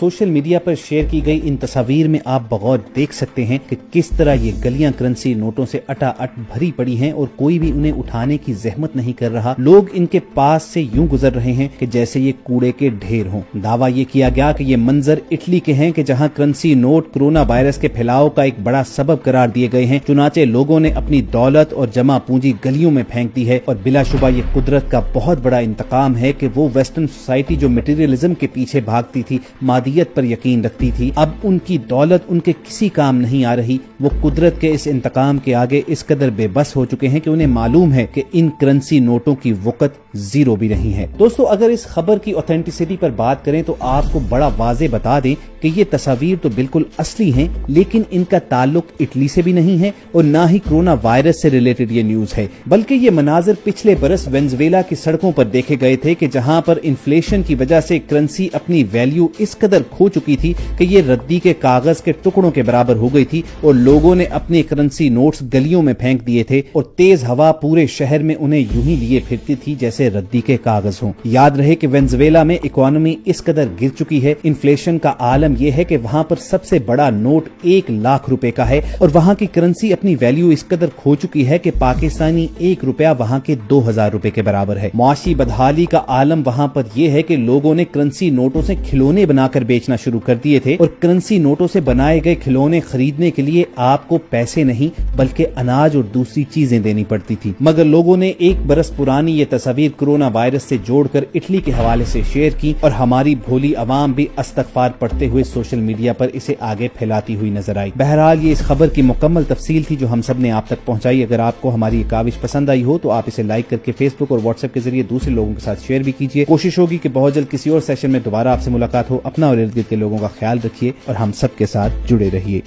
Social media पर share की गई इन तस्वीर में आप बगौर देख सकते हैं कि किस तरह ये गलियां करंसी नोटों से अटाअट भरी पड़ी हैं और कोई भी उन्हें उठाने की जहमत नहीं कर रहा। लोग इनके पास से यूं गुजर रहे हैं कि जैसे ये कूड़े के ढेर हों। दावा ये किया गया कि ये मंजर इटली के हैं कि जहां करंसी नोट कोरोना वायरस के फैलाव का एक बड़ा सबब करार दिए गए हैं। चुनाचे लोगों ने अपनी दौलत और जमा पूंजी गलियों में फेंक दी है और बिलाशुबा ये कुदरत का बहुत बड़ा इंतकाम है कि वो वेस्टर्न सोसाइटी जो मटेरियलिज्म के पीछे भागती थी, मादियत पर यकीन रखती थी, अब उनकी दौलत उनके किसी काम नहीं आ रही। वो कुदरत के इस इंतकाम के आगे इस कदर बेबस हो चुके हैं कि उन्हें मालूम है कि इन करंसी नोटों की वक़्त जीरो भी नहीं है। दोस्तों, अगर इस खबर की ऑथेंटिसिटी पर बात करें तो आपको बड़ा वाजे बता दें कि ये तस्वीर तो बिल्कुल असली हैं, लेकिन इनका ताल्लुक इटली से भी नहीं है और ना ही कोरोना वायरस से रिलेटेड ये न्यूज है, बल्कि ये मनाजिर पिछले बरस वेनेजुएला की सड़कों पर देखे गए थे कि जहां पर इन्फ्लेशन की वजह से करंसी अपनी वैल्यू इस कदर खो चुकी थी कि ये रद्दी के कागज के टुकड़ों के बराबर हो गई थी और लोगों ने अपने करंसी नोट्स गलियों में फेंक दिए थे और तेज हवा पूरे शहर में उन्हें यूं ही लिए फिरती थी जैसे रद्दी के कागज हों। याद रहे कि वेनेजुएला में इकोनॉमी इस कदर गिर चुकी है, इन्फ्लेशन का आलम यह है कि वहां पर सबसे बड़ा नोट 1 लाख रुपए का है और वहां की करंसी अपनी वैल्यू इस कदर खो चुकी है कि पाकिस्तानी 1 रुपया वहां के 2000 रुपए के बराबर है। मुआशी बदहाली का आलम वहां पर यह है कि लोगों ने करंसी नोटों से खिलौने बनाकर बेचना शुरू कर दिए थे और करंसी नोटों से बनाए गए खिलौने खरीदने के लिए आपको पैसे नहीं बल्कि अनाज और दूसरी चीजें देनी पड़ती थी। मगर लोगों ने 1 बरस पुरानी ये तस्वीर कोरोना वायरस से जोड़कर इटली के हवाले से शेयर की और हमारी भोली अवाम भी इस्तगफार पढ़ते हुए सोशल मीडिया पर इसे आगे फैलाती हुई नजर आई। बहरहाल ये इस खबर की मुकम्मल तफसील थी जो हम सब ने आप तक पहुंचाई। अगर आपको हमारी ये काविश पसंद आई हो तो आप इसे लाइक करके फेसबुक और व्हाट्सएप के जरिए दूसरे लोगों के साथ शेयर भी कीजिए। कोशिश होगी कि बहुत जल्द किसी और सेशन में दोबारा आपसे मुलाकात हो। अपना और इर्द गिर्द के लोगों का ख्याल रखिए और हम सब के साथ जुड़े रहिए।